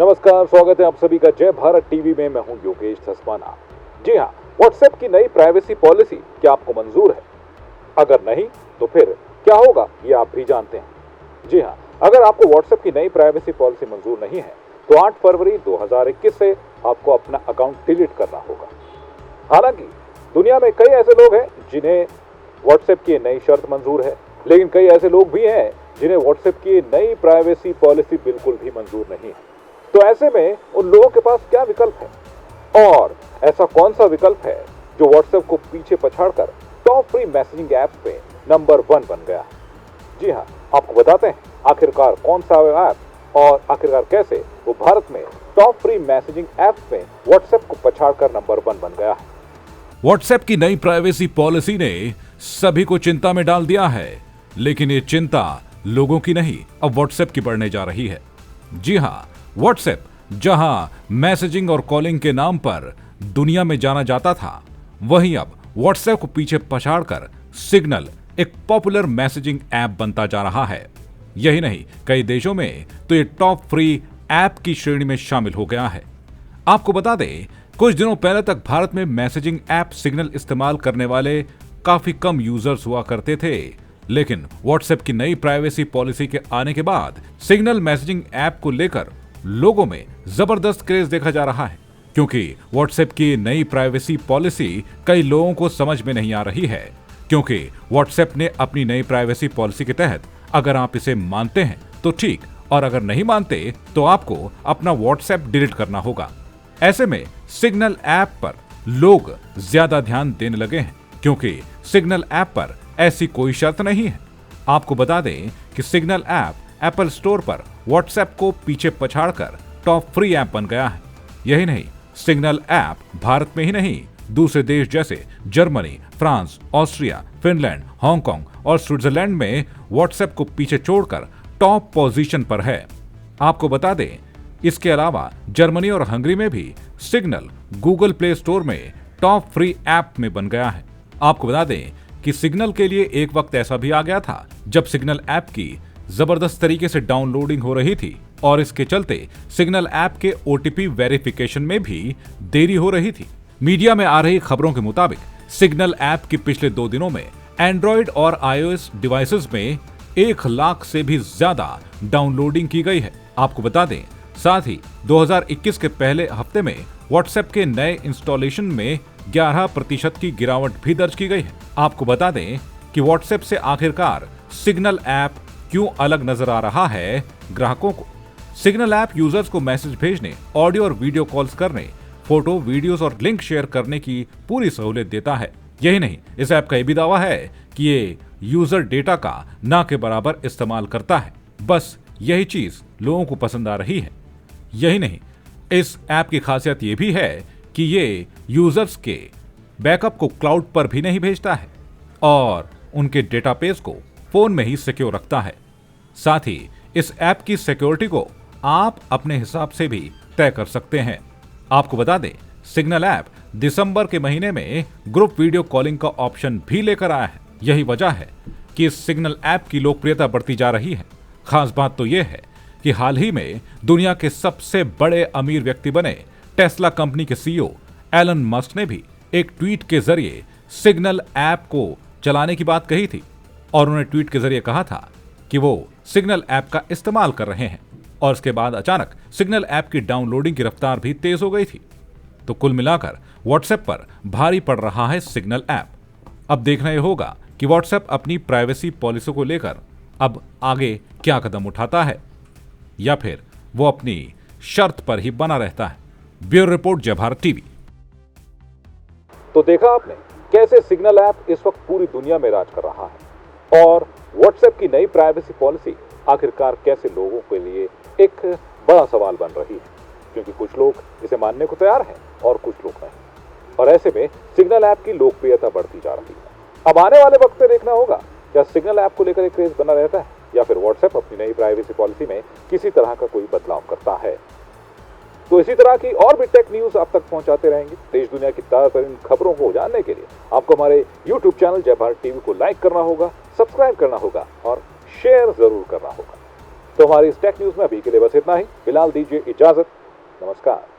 नमस्कार, स्वागत है आप सभी का जय भारत टीवी में। मैं हूं योगेश धस्माना। जी हां, व्हाट्सएप की नई प्राइवेसी पॉलिसी क्या आपको मंजूर है? अगर नहीं तो फिर क्या होगा, ये आप भी जानते हैं। जी हां, अगर आपको व्हाट्सएप की नई प्राइवेसी पॉलिसी मंजूर नहीं है तो 8 फरवरी 2021 से आपको अपना अकाउंट डिलीट करना होगा। हालांकि दुनिया में कई ऐसे लोग हैं जिन्हें व्हाट्सएप की नई शर्त मंजूर है, लेकिन कई ऐसे लोग भी हैं जिन्हें व्हाट्सएप की नई प्राइवेसी पॉलिसी बिल्कुल भी मंजूर नहीं है। तो ऐसे में उन लोगों के पास क्या विकल्प है, और ऐसा कौन सा विकल्प है जो व्हाट्सएप को पीछे पछाड़कर टॉप फ्री मैसेजिंग ऐप पे नंबर 1 बन गया? जी हां, आपको बताते हैं आखिरकार कौन सा ऐप और आखिरकार कैसे वो भारत में टॉप फ्री मैसेजिंग ऐप में व्हाट्सएप को पछाड़कर नंबर 1 बन गया है। व्हाट्सएप की नई प्राइवेसी पॉलिसी ने सभी को चिंता में डाल दिया है, लेकिन ये चिंता लोगों की नहीं, अब व्हाट्सएप की बढ़ने जा रही है। जी हां, व्हाट्सएप जहां मैसेजिंग और कॉलिंग के नाम पर दुनिया में जाना जाता था, वहीं अब व्हाट्सएप को पीछे पछाड़कर सिग्नल एक पॉपुलर मैसेजिंग ऐप बनता जा रहा है। यही नहीं, कई देशों में तो ये टॉप फ्री ऐप की श्रेणी में शामिल हो गया है। आपको बता दें, कुछ दिनों पहले तक भारत में मैसेजिंग ऐप सिग्नल इस्तेमाल करने वाले काफी कम यूजर्स हुआ करते थे, लेकिन व्हाट्सएप की नई प्राइवेसी पॉलिसी के आने के बाद सिग्नल मैसेजिंग ऐप को लेकर लोगों में जबरदस्त क्रेज देखा जा रहा है, क्योंकि व्हाट्सएप की नई प्राइवेसी पॉलिसी कई लोगों को समझ में नहीं आ रही है। क्योंकि व्हाट्सएप ने अपनी नई प्राइवेसी पॉलिसी के तहत अगर आप इसे मानते हैं तो ठीक, और अगर नहीं मानते तो आपको अपना व्हाट्सएप डिलीट करना होगा। ऐसे में सिग्नल ऐप पर लोग ज्यादा ध्यान देने लगे हैं, क्योंकि सिग्नल ऐप पर ऐसी कोई शर्त नहीं है। आपको बता दें कि सिग्नल ऐप एप्पल स्टोर पर व्हाट्सएप को पीछे पछाड़कर टॉप फ्री ऐप बन गया है। यही नहीं, सिग्नल ऐप भारत में ही नहीं, दूसरे देश जैसे Germany, France, Austria, Finland, Hong Kong और स्विट्जरलैंड में व्हाट्सएप को पीछे छोड़कर टॉप पोजीशन पर है। आपको बता दें, इसके अलावा जर्मनी और हंगरी में भी सिग्नल गूगल प्ले स्टोर में टॉप फ्री ऐप में बन गया है। आपको बता दें कि सिग्नल के लिए एक वक्त ऐसा भी आ गया था जब सिग्नल ऐप की जबरदस्त तरीके से डाउनलोडिंग हो रही थी, और इसके चलते सिग्नल ऐप के ओटीपी वेरिफिकेशन में भी देरी हो रही थी। मीडिया में आ रही खबरों के मुताबिक सिग्नल ऐप की पिछले 2 दिनों में एंड्रॉइड और आईओएस डिवाइसेस में 1 लाख से भी ज्यादा डाउनलोडिंग की गई है। आपको बता दें, साथ ही 2021 के पहले हफ्ते में व्हाट्सएप के नए इंस्टॉलेशन में 11% की गिरावट भी दर्ज की गई है। आपको बता दें कि व्हाट्सएप से आखिरकार सिग्नल ऐप क्यों अलग नजर आ रहा है ग्राहकों को। सिग्नल ऐप यूजर्स को मैसेज भेजने, ऑडियो और वीडियो कॉल्स करने, फोटो, वीडियोस और लिंक शेयर करने की पूरी सहूलियत देता है। यही नहीं, इस ऐप का यह भी दावा है कि ये यूजर डेटा का ना के बराबर इस्तेमाल करता है। बस यही चीज लोगों को पसंद आ रही है। यही नहीं, इस ऐप की खासियत यह भी है कि ये यूजर्स के बैकअप को क्लाउड पर भी नहीं भेजता है और उनके डेटाबेस को फोन में ही सिक्योर रखता है। साथ ही इस ऐप की सिक्योरिटी को आप अपने हिसाब से भी तय कर सकते हैं। आपको बता दें, सिग्नल ऐप दिसंबर के महीने में ग्रुप वीडियो कॉलिंग का ऑप्शन भी लेकर आया है। यही वजह है कि इस सिग्नल ऐप की लोकप्रियता बढ़ती जा रही है। खास बात तो यह है कि हाल ही में दुनिया के सबसे बड़े अमीर व्यक्ति बने टेस्ला कंपनी के सीईओ एलन मस्क ने भी एक ट्वीट के जरिए सिग्नल ऐप को चलाने की बात कही थी, और उन्होंने ट्वीट के जरिए कहा था कि वो सिग्नल ऐप का इस्तेमाल कर रहे हैं, और इसके बाद अचानक सिग्नल ऐप की डाउनलोडिंग की रफ्तार भी तेज हो गई थी। तो कुल मिलाकर व्हाट्सएप पर भारी पड़ रहा है सिग्नल ऐप। अब देखना यह होगा कि व्हाट्सएप अपनी प्राइवेसी पॉलिसी को लेकर अब आगे क्या कदम उठाता है, या फिर वो अपनी शर्त पर ही बना रहता है। ब्यूरो रिपोर्ट, जय भारत टीवी। तो देखा आपने कैसे सिग्नल ऐप इस वक्त पूरी दुनिया में राज कर रहा है, और व्हाट्सएप की नई प्राइवेसी पॉलिसी आखिरकार कैसे लोगों के लिए एक बड़ा सवाल बन रही है, क्योंकि कुछ लोग इसे मानने को तैयार हैं और कुछ लोग नहीं। और ऐसे में सिग्नल ऐप की लोकप्रियता बढ़ती जा रही है। अब आने वाले वक्त में देखना होगा क्या सिग्नल ऐप को लेकर एक क्रेज बना रहता है, या फिर व्हाट्सएप अपनी नई प्राइवेसी पॉलिसी में किसी तरह का कोई बदलाव करता है। तो इसी तरह की और भी टेक न्यूज आप तक पहुंचाते रहेंगे। देश दुनिया की ताजा तरीन खबरों को जानने के लिए आपको हमारे YouTube चैनल जय भारत टीवी को लाइक करना होगा, सब्सक्राइब करना होगा और शेयर जरूर करना होगा। तो हमारी इस टेक न्यूज में अभी के लिए बस इतना ही। फिलहाल दीजिए इजाजत। नमस्कार।